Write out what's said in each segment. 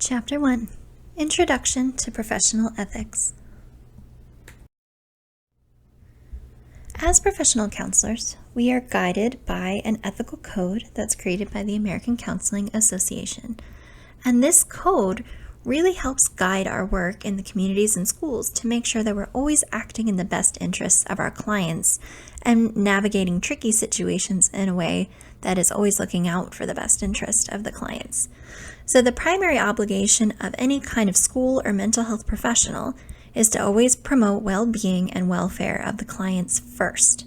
Chapter 1: Introduction to Professional Ethics. As professional counselors, we are guided by an ethical code that's created by the American Counseling Association. And this code really helps guide our work in the communities and schools to make sure that we're always acting in the best interests of our clients and navigating tricky situations in a way that is always looking out for the best interest of the clients. So the primary obligation of any kind of school or mental health professional is to always promote well-being and welfare of the clients first.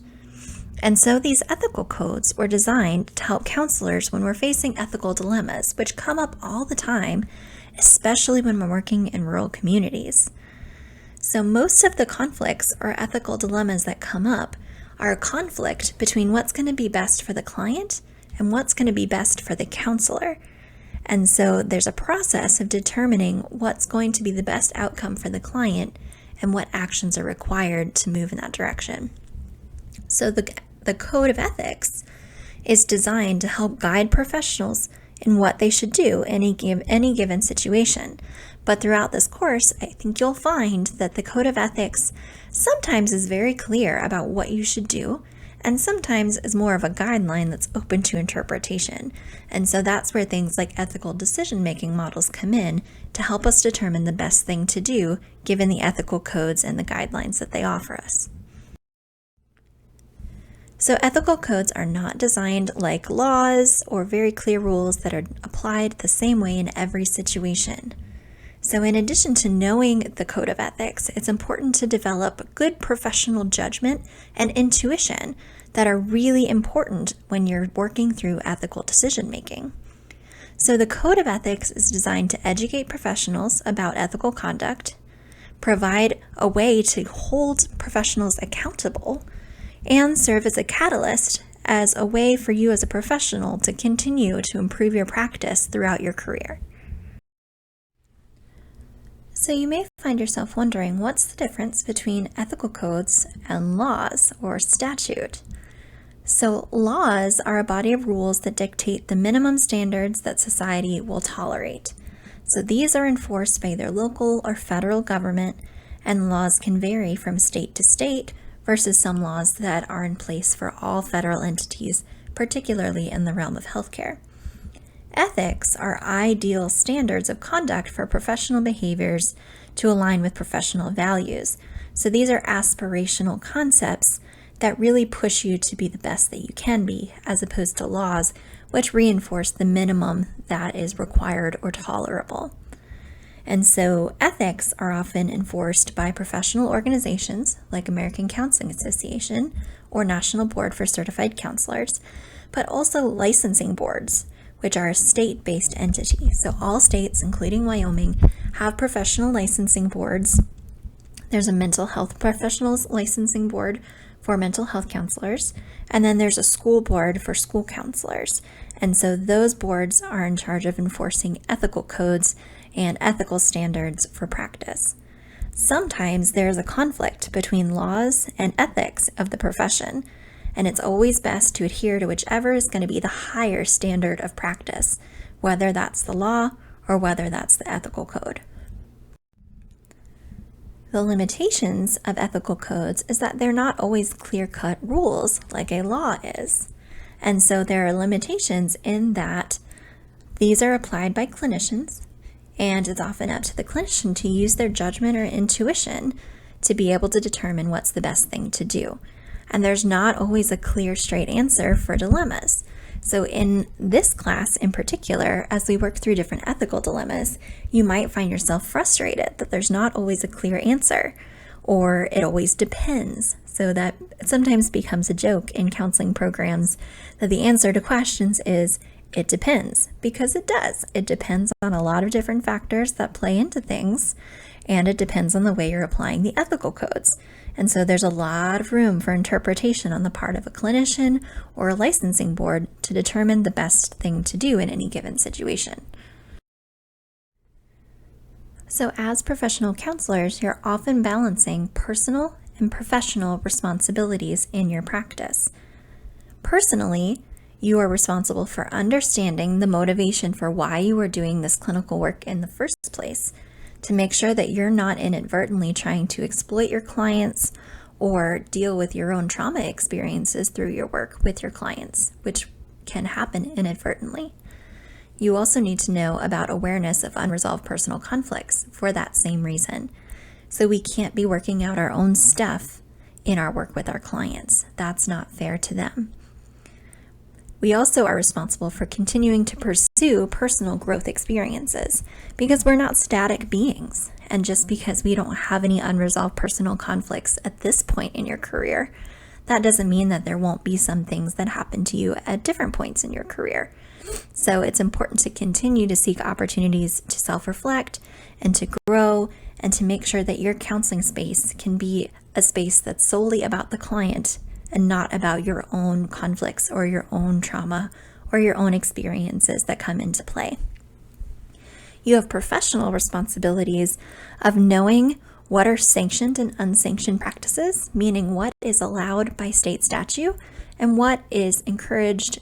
And so these ethical codes were designed to help counselors when we're facing ethical dilemmas, which come up all the time, especially when we're working in rural communities. So most of the conflicts or ethical dilemmas that come up are a conflict between what's going to be best for the client and what's going to be best for the counselor. And so there's a process of determining what's going to be the best outcome for the client and what actions are required to move in that direction. So the code of ethics is designed to help guide professionals in what they should do in any given situation. But throughout this course, I think you'll find that the code of ethics sometimes is very clear about what you should do, and sometimes is more of a guideline that's open to interpretation. And so that's where things like ethical decision-making models come in to help us determine the best thing to do given the ethical codes and the guidelines that they offer us. So ethical codes are not designed like laws or very clear rules that are applied the same way in every situation. So in addition to knowing the code of ethics, it's important to develop good professional judgment and intuition that are really important when you're working through ethical decision making. So the code of ethics is designed to educate professionals about ethical conduct, provide a way to hold professionals accountable, and serve as a catalyst as a way for you as a professional to continue to improve your practice throughout your career. So you may find yourself wondering, what's the difference between ethical codes and laws or statute? So laws are a body of rules that dictate the minimum standards that society will tolerate. So these are enforced by either local or federal government, and laws can vary from state to state versus some laws that are in place for all federal entities, particularly in the realm of healthcare. Ethics are ideal standards of conduct for professional behaviors to align with professional values. So these are aspirational concepts that really push you to be the best that you can be, as opposed to laws, which reinforce the minimum that is required or tolerable. And so ethics are often enforced by professional organizations like American Counseling Association or National Board for Certified Counselors, but also licensing boards, which are a state-based entity. So all states, including Wyoming, have professional licensing boards. There's a mental health professionals licensing board for mental health counselors, and then there's a school board for school counselors. And so those boards are in charge of enforcing ethical codes and ethical standards for practice. Sometimes there's a conflict between laws and ethics of the profession, and it's always best to adhere to whichever is going to be the higher standard of practice, whether that's the law or whether that's the ethical code. The limitations of ethical codes is that they're not always clear-cut rules like a law is. And so there are limitations in that these are applied by clinicians, and it's often up to the clinician to use their judgment or intuition to be able to determine what's the best thing to do. And there's not always a clear, straight answer for dilemmas. So in this class in particular, as we work through different ethical dilemmas, you might find yourself frustrated that there's not always a clear answer, or it always depends. So that sometimes becomes a joke in counseling programs that the answer to questions is, it depends, because it does. It depends on a lot of different factors that play into things, and it depends on the way you're applying the ethical codes. And so there's a lot of room for interpretation on the part of a clinician or a licensing board to determine the best thing to do in any given situation. So as professional counselors, you're often balancing personal and professional responsibilities in your practice. Personally, You are responsible for understanding the motivation for why you are doing this clinical work in the first place, to make sure that you're not inadvertently trying to exploit your clients or deal with your own trauma experiences through your work with your clients, which can happen inadvertently. You also need to know about awareness of unresolved personal conflicts for that same reason. So we can't be working out our own stuff in our work with our clients. That's not fair to them. We also are responsible for continuing to pursue personal growth experiences because we're not static beings. And just because we don't have any unresolved personal conflicts at this point in your career, that doesn't mean that there won't be some things that happen to you at different points in your career. So it's important to continue to seek opportunities to self-reflect and to grow and to make sure that your counseling space can be a space that's solely about the client and not about your own conflicts or your own trauma or your own experiences that come into play. You have professional responsibilities of knowing what are sanctioned and unsanctioned practices, meaning what is allowed by state statute and what is encouraged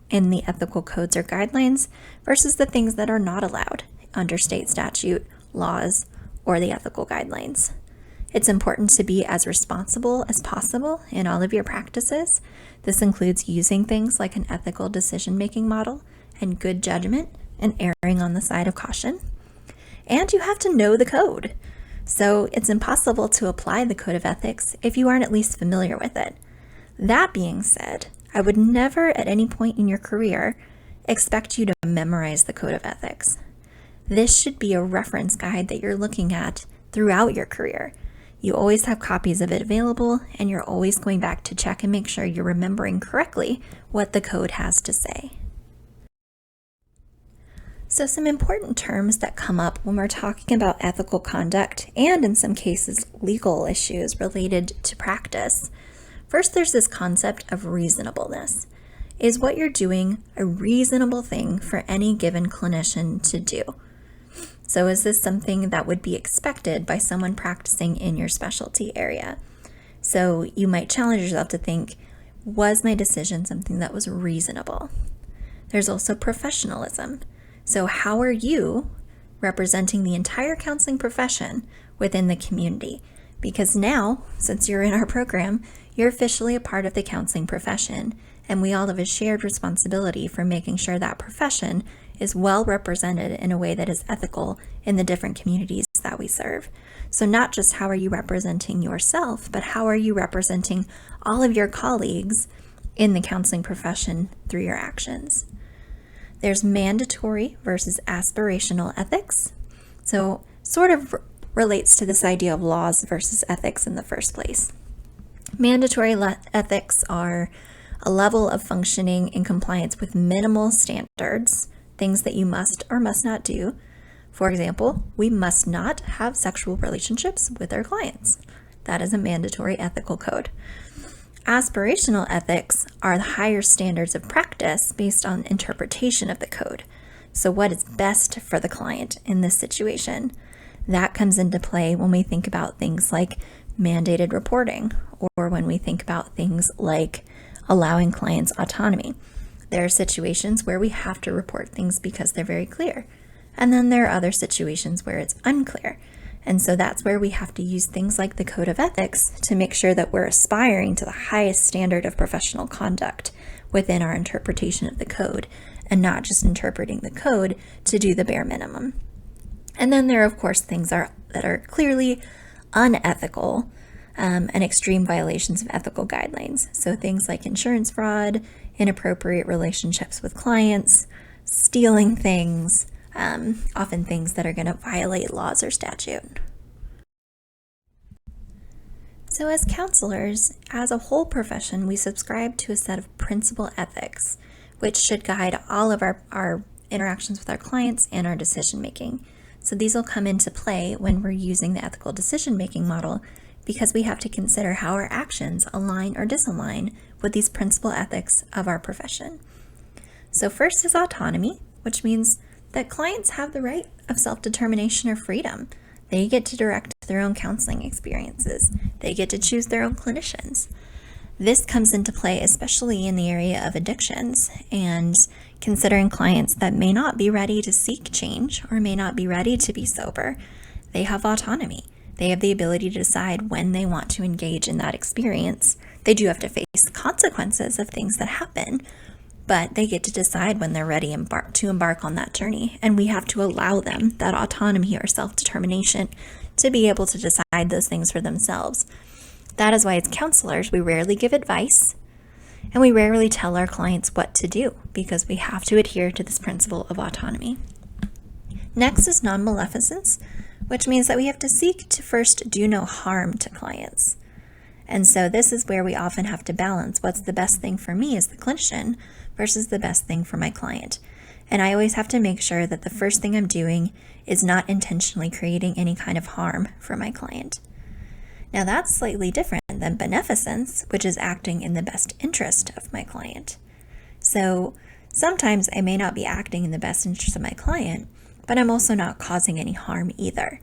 in the ethical codes or guidelines versus the things that are not allowed under state statute, laws, or the ethical guidelines. It's important to be as responsible as possible in all of your practices. This includes using things like an ethical decision-making model and good judgment and erring on the side of caution. And you have to know the code. So it's impossible to apply the code of ethics if you aren't at least familiar with it. That being said, I would never at any point in your career expect you to memorize the code of ethics. This should be a reference guide that you're looking at throughout your career. You always have copies of it available, and you're always going back to check and make sure you're remembering correctly what the code has to say. So some important terms that come up when we're talking about ethical conduct and in some cases legal issues related to practice. First, there's this concept of reasonableness. Is what you're doing a reasonable thing for any given clinician to do? So is this something that would be expected by someone practicing in your specialty area? So you might challenge yourself to think, was my decision something that was reasonable? There's also professionalism. So how are you representing the entire counseling profession within the community? Because now, since you're in our program, you're officially a part of the counseling profession, and we all have a shared responsibility for making sure that profession is well represented in a way that is ethical in the different communities that we serve. So not just how are you representing yourself, but how are you representing all of your colleagues in the counseling profession through your actions. There's mandatory versus aspirational ethics. So sort of relates to this idea of laws versus ethics in the first place. Mandatory ethics are a level of functioning in compliance with minimal standards, things that you must or must not do. For example, we must not have sexual relationships with our clients. That is a mandatory ethical code. Aspirational ethics are the higher standards of practice based on interpretation of the code. So what is best for the client in this situation? That comes into play when we think about things like mandated reporting or when we think about things like allowing clients autonomy. There are situations where we have to report things because they're very clear. And then there are other situations where it's unclear. And so that's where we have to use things like the code of ethics to make sure that we're aspiring to the highest standard of professional conduct within our interpretation of the code and not just interpreting the code to do the bare minimum. And then there are, of course, things that are clearly unethical and extreme violations of ethical guidelines. So things like insurance fraud, inappropriate relationships with clients, stealing things, often things that are going to violate laws or statute. So as counselors, as a whole profession, we subscribe to a set of principal ethics, which should guide all of our interactions with our clients and our decision making. So these will come into play when we're using the ethical decision-making model because we have to consider how our actions align or disalign with these principal ethics of our profession. So first is autonomy, which means that clients have the right of self-determination or freedom. They get to direct their own counseling experiences. They get to choose their own clinicians. This comes into play especially in the area of addictions and considering clients that may not be ready to seek change or may not be ready to be sober. They have autonomy. They have the ability to decide when they want to engage in that experience. They do have to face consequences of things that happen, but they get to decide when they're ready to embark on that journey. And we have to allow them that autonomy or self-determination to be able to decide those things for themselves. That is why as counselors, we rarely give advice and we rarely tell our clients what to do because we have to adhere to this principle of autonomy. Next is non-maleficence, which means that we have to seek to first do no harm to clients. And so this is where we often have to balance what's the best thing for me as the clinician versus the best thing for my client. And I always have to make sure that the first thing I'm doing is not intentionally creating any kind of harm for my client. Now that's slightly different than beneficence, which is acting in the best interest of my client. So sometimes I may not be acting in the best interest of my client, but I'm also not causing any harm either.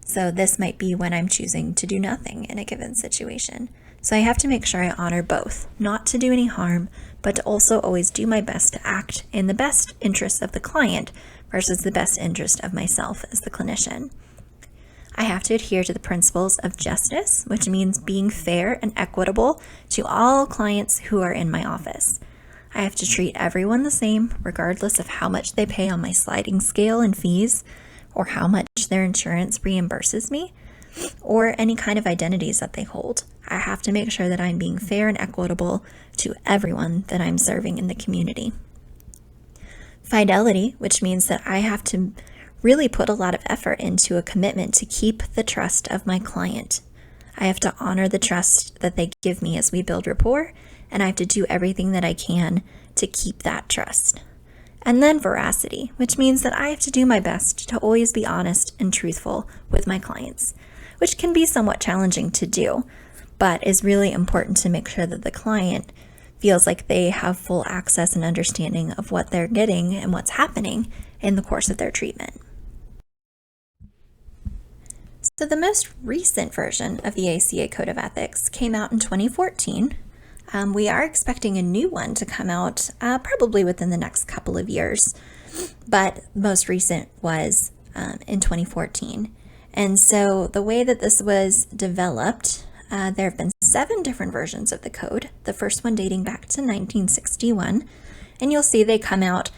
So this might be when I'm choosing to do nothing in a given situation. So I have to make sure I honor both, not to do any harm, but to also always do my best to act in the best interest of the client versus the best interest of myself as the clinician. I have to adhere to the principles of justice, which means being fair and equitable to all clients who are in my office. I have to treat everyone the same, regardless of how much they pay on my sliding scale in fees, or how much their insurance reimburses me, or any kind of identities that they hold. I have to make sure that I'm being fair and equitable to everyone that I'm serving in the community. Fidelity, which means that I have to really put a lot of effort into a commitment to keep the trust of my client. I have to honor the trust that they give me as we build rapport, and I have to do everything that I can to keep that trust. And then veracity, which means that I have to do my best to always be honest and truthful with my clients, which can be somewhat challenging to do, but is really important to make sure that the client feels like they have full access and understanding of what they're getting and what's happening in the course of their treatment. So the most recent version of the ACA Code of Ethics came out in 2014. We are expecting a new one to come out probably within the next couple of years, but the most recent was in 2014. And so the way that this was developed, there have been 7 different versions of the code, the first one dating back to 1961, and you'll see they come out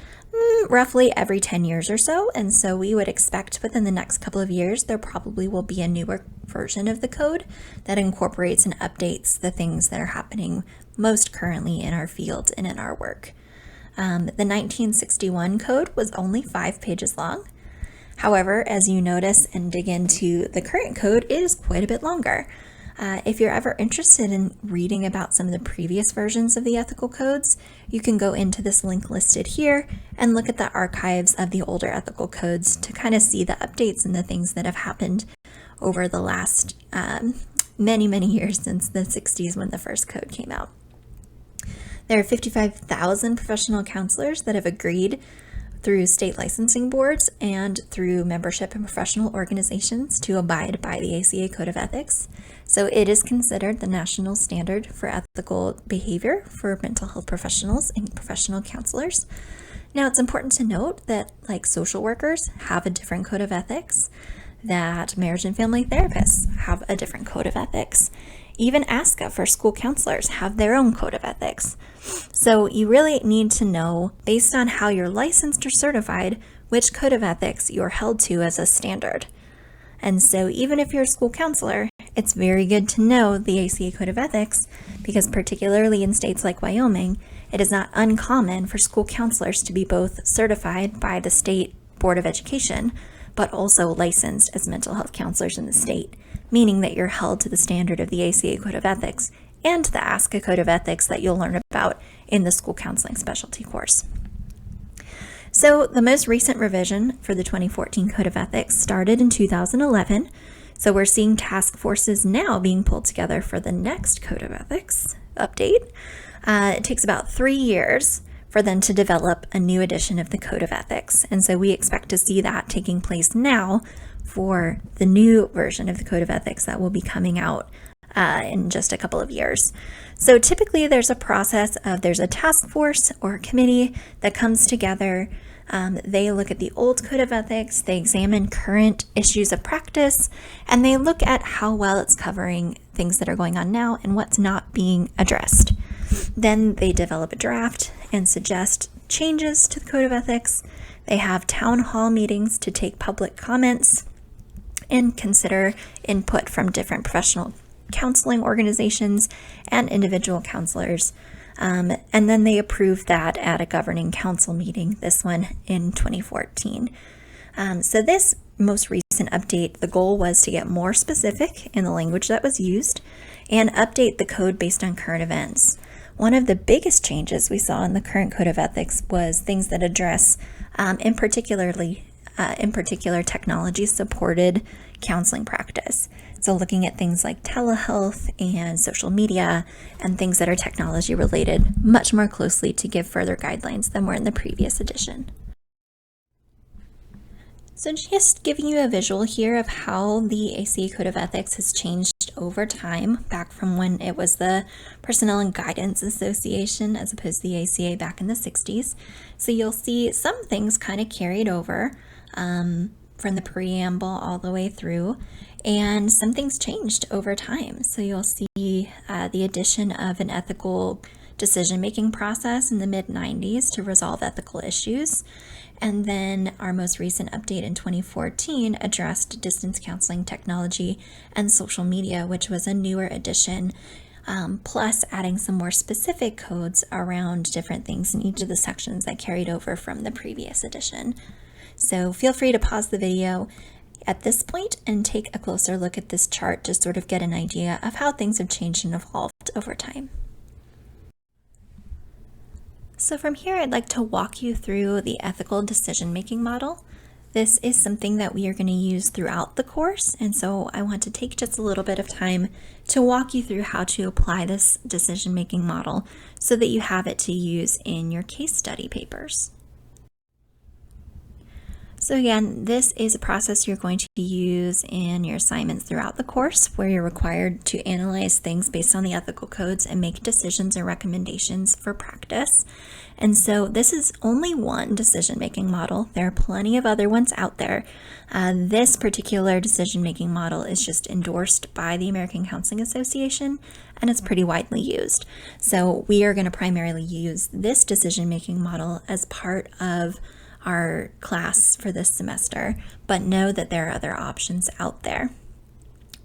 roughly every 10 years or so, and so we would expect within the next couple of years there probably will be a newer version of the code that incorporates and updates the things that are happening most currently in our field and in our work. The 1961 code was only 5 pages long. However, as you notice and dig into the current code, it is quite a bit longer. If you're ever interested in reading about some of the previous versions of the ethical codes, you can go into this link listed here and look at the archives of the older ethical codes to kind of see the updates and the things that have happened over the last many years since the 60s when the first code came out. There are 55,000 professional counselors that have agreed through state licensing boards and through membership in professional organizations to abide by the ACA Code of Ethics. So it is considered the national standard for ethical behavior for mental health professionals and professional counselors. Now, it's important to note that like social workers have a different code of ethics, that marriage and family therapists have a different code of ethics. Even ASCA for school counselors have their own code of ethics. So you really need to know, based on how you're licensed or certified, which code of ethics you're held to as a standard. And so even if you're a school counselor, it's very good to know the ACA Code of Ethics because particularly in states like Wyoming, it is not uncommon for school counselors to be both certified by the state Board of Education, but also licensed as mental health counselors in the state, meaning that you're held to the standard of the ACA Code of Ethics and the ASCA Code of Ethics that you'll learn about in the school counseling specialty course. So the most recent revision for the 2014 Code of Ethics started in 2011. So we're seeing task forces now being pulled together for the next Code of Ethics update. It takes about 3 years for them to develop a new edition of the Code of Ethics. And so we expect to see that taking place now for the new version of the Code of Ethics that will be coming out in just a couple of years. So typically there's a there's a task force or a committee that comes together. They look at the old code of ethics, they examine current issues of practice, and they look at how well it's covering things that are going on now and what's not being addressed. Then they develop a draft and suggest changes to the code of ethics. They have town hall meetings to take public comments and consider input from different professional counseling organizations and individual counselors. And then they approved that at a governing council meeting, this one in 2014. So this most recent update, the goal was to get more specific in the language that was used and update the code based on current events. One of the biggest changes we saw in the current code of ethics was things that address, in particular, technology-supported counseling practice. So looking at things like telehealth and social media and things that are technology related much more closely to give further guidelines than were in the previous edition. So just giving you a visual here of how the ACA Code of Ethics has changed over time, back from when it was the Personnel and Guidance Association as opposed to the ACA back in the 60s. So you'll see some things kind of carried over from the preamble all the way through, and some things changed over time. So you'll see the addition of an ethical decision-making process in the mid-90s to resolve ethical issues. And then our most recent update in 2014 addressed distance counseling technology and social media, which was a newer addition, plus adding some more specific codes around different things in each of the sections that carried over from the previous edition. So feel free to pause the video at this point and take a closer look at this chart to sort of get an idea of how things have changed and evolved over time. So from here, I'd like to walk you through the ethical decision-making model. This is something that we are going to use throughout the course, and so I want to take just a little bit of time to walk you through how to apply this decision-making model so that you have it to use in your case study papers. So again, this is a process you're going to use in your assignments throughout the course, where you're required to analyze things based on the ethical codes and make decisions or recommendations for practice. And so this is only one decision-making model. There are plenty of other ones out there. This particular decision-making model is just endorsed by the American Counseling Association, and it's pretty widely used. So we are going to primarily use this decision-making model as part of our class for this semester, but know that there are other options out there.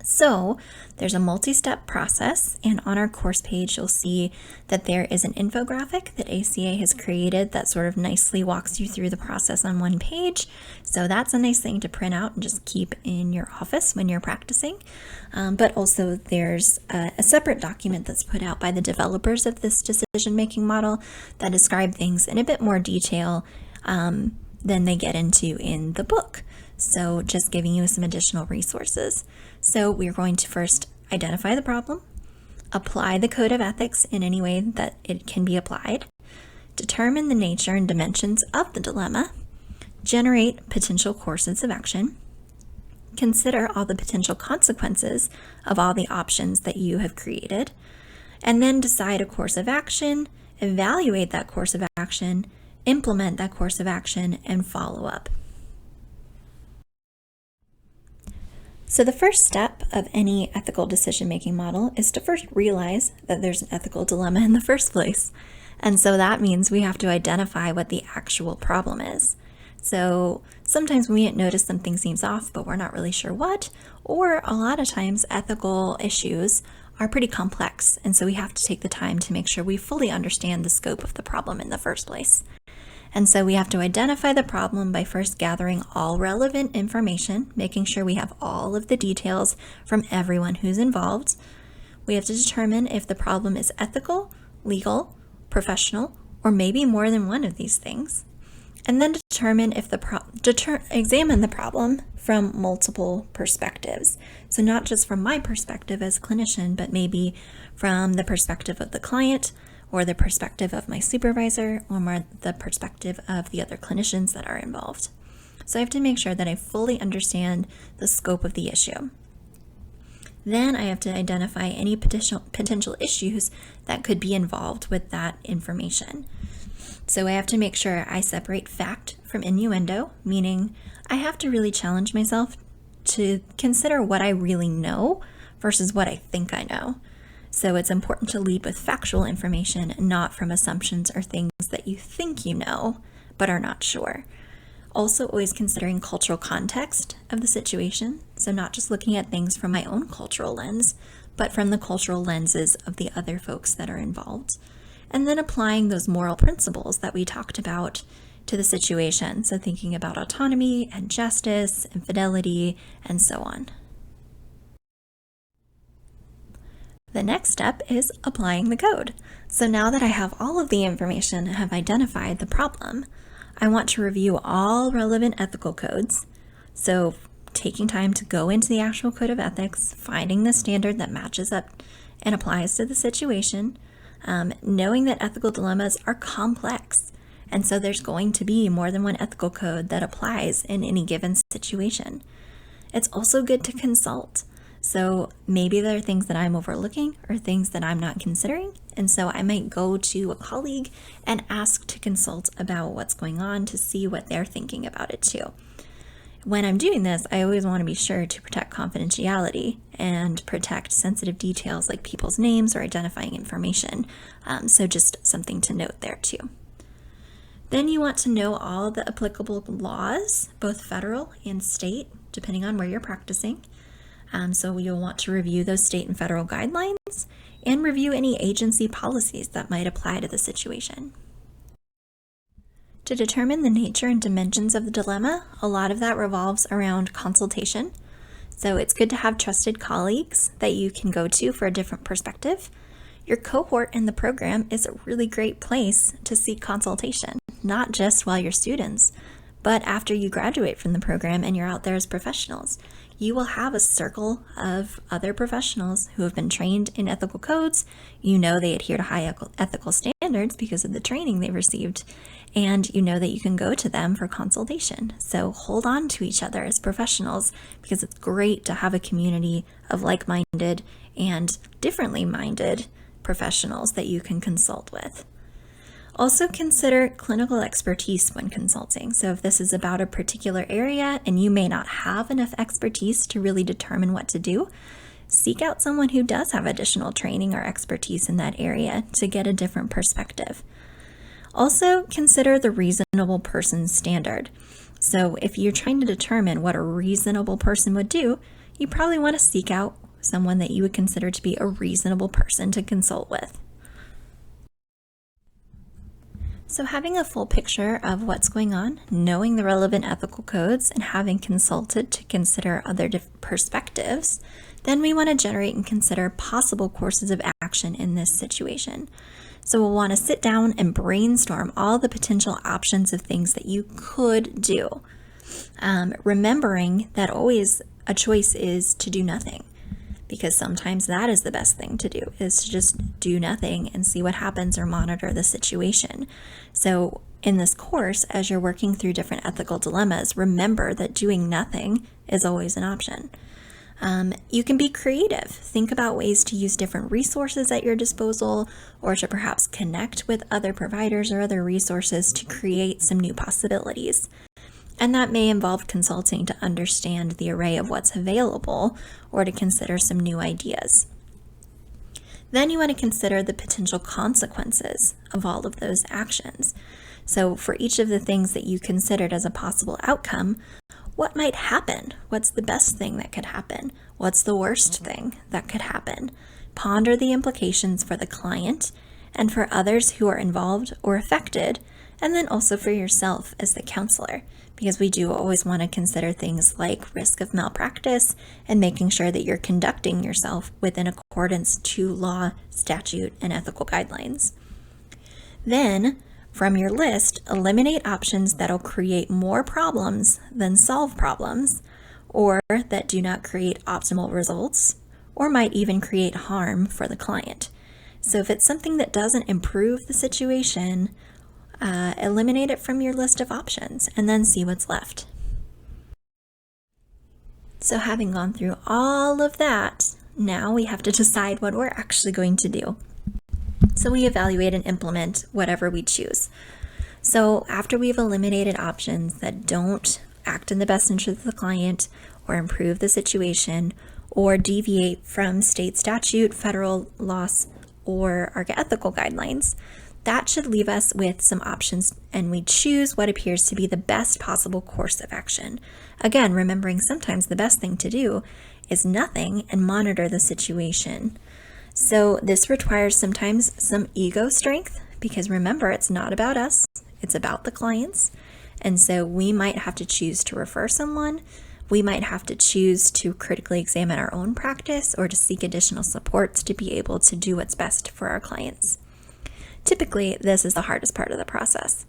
So there's a multi-step process, and on our course page you'll see that there is an infographic that ACA has created that sort of nicely walks you through the process on one page. So that's a nice thing to print out and just keep in your office when you're practicing. But also there's a separate document that's put out by the developers of this decision-making model that describe things in a bit more detail than they get into in the book. So just giving you some additional resources. So we're going to first identify the problem, apply the code of ethics in any way that it can be applied, determine the nature and dimensions of the dilemma, generate potential courses of action, consider all the potential consequences of all the options that you have created, and then decide a course of action, evaluate that course of action, implement that course of action, and follow up. So the first step of any ethical decision-making model is to first realize that there's an ethical dilemma in the first place. And so that means we have to identify what the actual problem is. So sometimes we notice something seems off, but we're not really sure what, or a lot of times ethical issues are pretty complex, and so we have to take the time to make sure we fully understand the scope of the problem in the first place. And so we have to identify the problem by first gathering all relevant information, making sure we have all of the details from everyone who's involved. We have to determine if the problem is ethical, legal, professional, or maybe more than one of these things. And then determine if examine the problem from multiple perspectives. So not just from my perspective as a clinician, but maybe from the perspective of the client, or the perspective of my supervisor, or more the perspective of the other clinicians that are involved. So I have to make sure that I fully understand the scope of the issue. Then I have to identify any potential issues that could be involved with that information. So I have to make sure I separate fact from innuendo, meaning I have to really challenge myself to consider what I really know versus what I think I know. So it's important to lead with factual information, not from assumptions or things that you think you know, but are not sure. Also, always considering cultural context of the situation. So not just looking at things from my own cultural lens, but from the cultural lenses of the other folks that are involved. And then applying those moral principles that we talked about to the situation. So thinking about autonomy and justice and fidelity and so on. The next step is applying the code. So now that I have all of the information and have identified the problem, I want to review all relevant ethical codes. So taking time to go into the actual code of ethics, finding the standard that matches up and applies to the situation, knowing that ethical dilemmas are complex. And so there's going to be more than one ethical code that applies in any given situation. It's also good to consult. So maybe there are things that I'm overlooking or things that I'm not considering. And so I might go to a colleague and ask to consult about what's going on to see what they're thinking about it too. When I'm doing this, I always want to be sure to protect confidentiality and protect sensitive details like people's names or identifying information. So just something to note there too. Then you want to know all the applicable laws, both federal and state, depending on where you're practicing. So you'll want to review those state and federal guidelines and review any agency policies that might apply to the situation. To determine the nature and dimensions of the dilemma, a lot of that revolves around consultation. So it's good to have trusted colleagues that you can go to for a different perspective. Your cohort in the program is a really great place to seek consultation, not just while you're students, but after you graduate from the program and you're out there as professionals. You will have a circle of other professionals who have been trained in ethical codes. You know they adhere to high ethical standards because of the training they've received, and you know that you can go to them for consultation. So hold on to each other as professionals because it's great to have a community of like-minded and differently minded professionals that you can consult with. Also consider clinical expertise when consulting. So if this is about a particular area and you may not have enough expertise to really determine what to do, seek out someone who does have additional training or expertise in that area to get a different perspective. Also consider the reasonable person standard. So if you're trying to determine what a reasonable person would do, you probably want to seek out someone that you would consider to be a reasonable person to consult with. So having a full picture of what's going on, knowing the relevant ethical codes, and having consulted to consider other perspectives, then we want to generate and consider possible courses of action in this situation. So we'll want to sit down and brainstorm all the potential options of things that you could do. Remembering that always a choice is to do nothing, because sometimes that is the best thing to do, is to just do nothing and see what happens or monitor the situation. So in this course, as you're working through different ethical dilemmas, remember that doing nothing is always an option. You can be creative. Think about ways to use different resources at your disposal, or to perhaps connect with other providers or other resources to create some new possibilities. And that may involve consulting to understand the array of what's available or to consider some new ideas. Then you want to consider the potential consequences of all of those actions. So for each of the things that you considered as a possible outcome, what might happen? What's the best thing that could happen? What's the worst thing that could happen? Ponder the implications for the client and for others who are involved or affected, and then also for yourself as the counselor, because we do always want to consider things like risk of malpractice and making sure that you're conducting yourself within accordance to law, statute, and ethical guidelines. Then, from your list, eliminate options that'll create more problems than solve problems, or that do not create optimal results, or might even create harm for the client. So if it's something that doesn't improve the situation, eliminate it from your list of options and then see what's left. So having gone through all of that, Now we have to decide what we're actually going to do. So we evaluate and implement whatever we choose. So after we've eliminated options that don't act in the best interest of the client or improve the situation or deviate from state statute, federal laws, or our ethical guidelines, that should leave us with some options, and we choose what appears to be the best possible course of action. Again, remembering sometimes the best thing to do is nothing and monitor the situation. So this requires sometimes some ego strength, because remember, it's not about us, it's about the clients. And so we might have to choose to refer someone. We might have to choose to critically examine our own practice or to seek additional supports to be able to do what's best for our clients. Typically, this is the hardest part of the process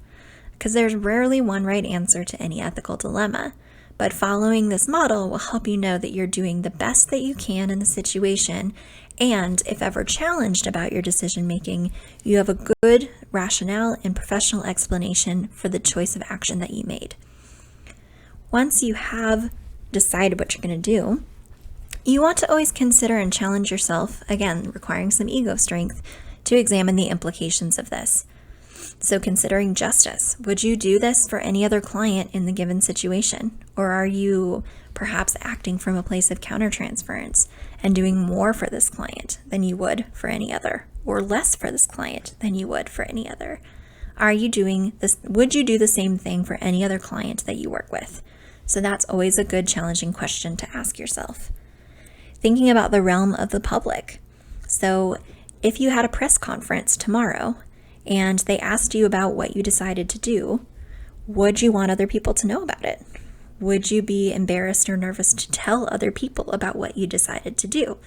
because there's rarely one right answer to any ethical dilemma. But following this model will help you know that you're doing the best that you can in the situation, and if ever challenged about your decision making, you have a good rationale and professional explanation for the choice of action that you made. Once you have decided what you're going to do, you want to always consider and challenge yourself, again, requiring some ego strength, to examine the implications of this. So considering justice, would you do this for any other client in the given situation? Or are you perhaps acting from a place of countertransference and doing more for this client than you would for any other, or less for this client than you would for any other? Are you doing this? Would you do the same thing for any other client that you work with? So that's always a good challenging question to ask yourself. Thinking about the realm of the public. So if you had a press conference tomorrow and they asked you about what you decided to do, would you want other people to know about it? Would you be embarrassed or nervous to tell other people about what you decided to do?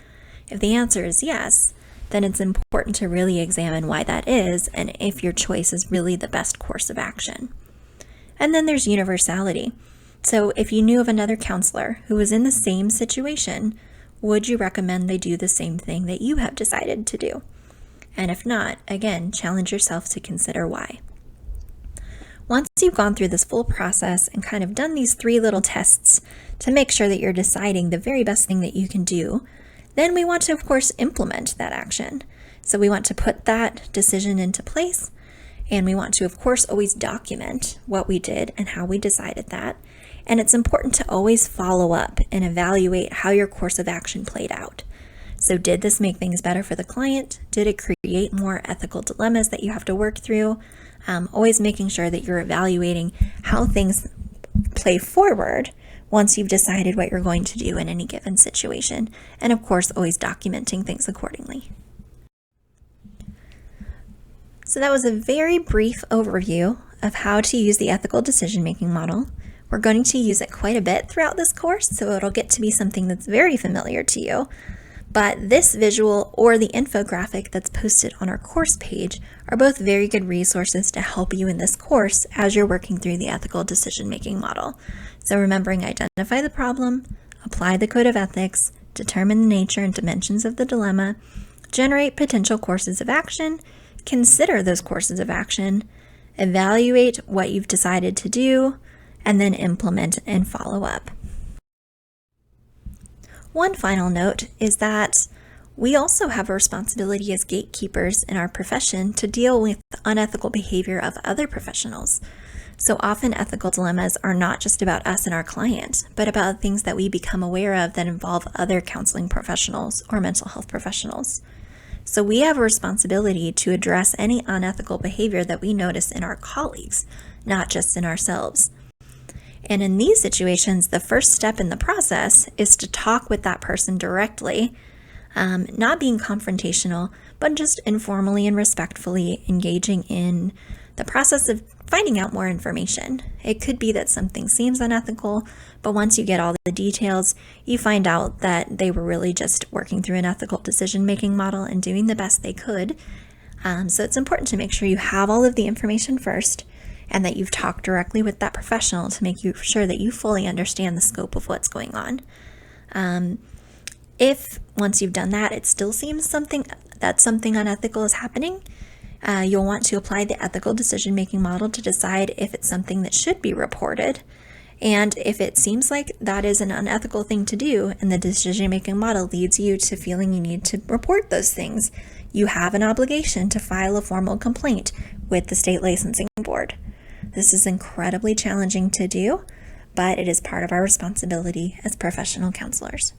If the answer is yes, then it's important to really examine why that is and if your choice is really the best course of action. And then there's universality. So if you knew of another counselor who was in the same situation, would you recommend they do the same thing that you have decided to do? And if not, again, challenge yourself to consider why. Once you've gone through this full process and kind of done these 3 little tests to make sure that you're deciding the very best thing that you can do, then we want to, of course, implement that action. So we want to put that decision into place, and we want to, of course, always document what we did and how we decided that. And it's important to always follow up and evaluate how your course of action played out. So did this make things better for the client? Did it create more ethical dilemmas that you have to work through? Always making sure that you're evaluating how things play forward once you've decided what you're going to do in any given situation. And of course, always documenting things accordingly. So that was a very brief overview of how to use the ethical decision-making model. We're going to use it quite a bit throughout this course, so it'll get to be something that's very familiar to you. But this visual or the infographic that's posted on our course page are both very good resources to help you in this course as you're working through the ethical decision-making model. So remembering, identify the problem, apply the code of ethics, determine the nature and dimensions of the dilemma, generate potential courses of action, consider those courses of action, evaluate what you've decided to do, and then implement and follow up. One final note is that we also have a responsibility as gatekeepers in our profession to deal with unethical behavior of other professionals. So often ethical dilemmas are not just about us and our client, but about things that we become aware of that involve other counseling professionals or mental health professionals. So we have a responsibility to address any unethical behavior that we notice in our colleagues, not just in ourselves. And in these situations, the first step in the process is to talk with that person directly, not being confrontational, but just informally and respectfully engaging in the process of finding out more information. It could be that something seems unethical, but once you get all the details, you find out that they were really just working through an ethical decision-making model and doing the best they could. So it's important to make sure you have all of the information first, and that you've talked directly with that professional to make sure that you fully understand the scope of what's going on. If once you've done that, it still seems something unethical is happening, you'll want to apply the ethical decision-making model to decide if it's something that should be reported And if it seems like that is an unethical thing to do and the decision-making model leads you to feeling you need to report those things, you have an obligation to file a formal complaint with the state licensing board. This is incredibly challenging to do, but it is part of our responsibility as professional counselors.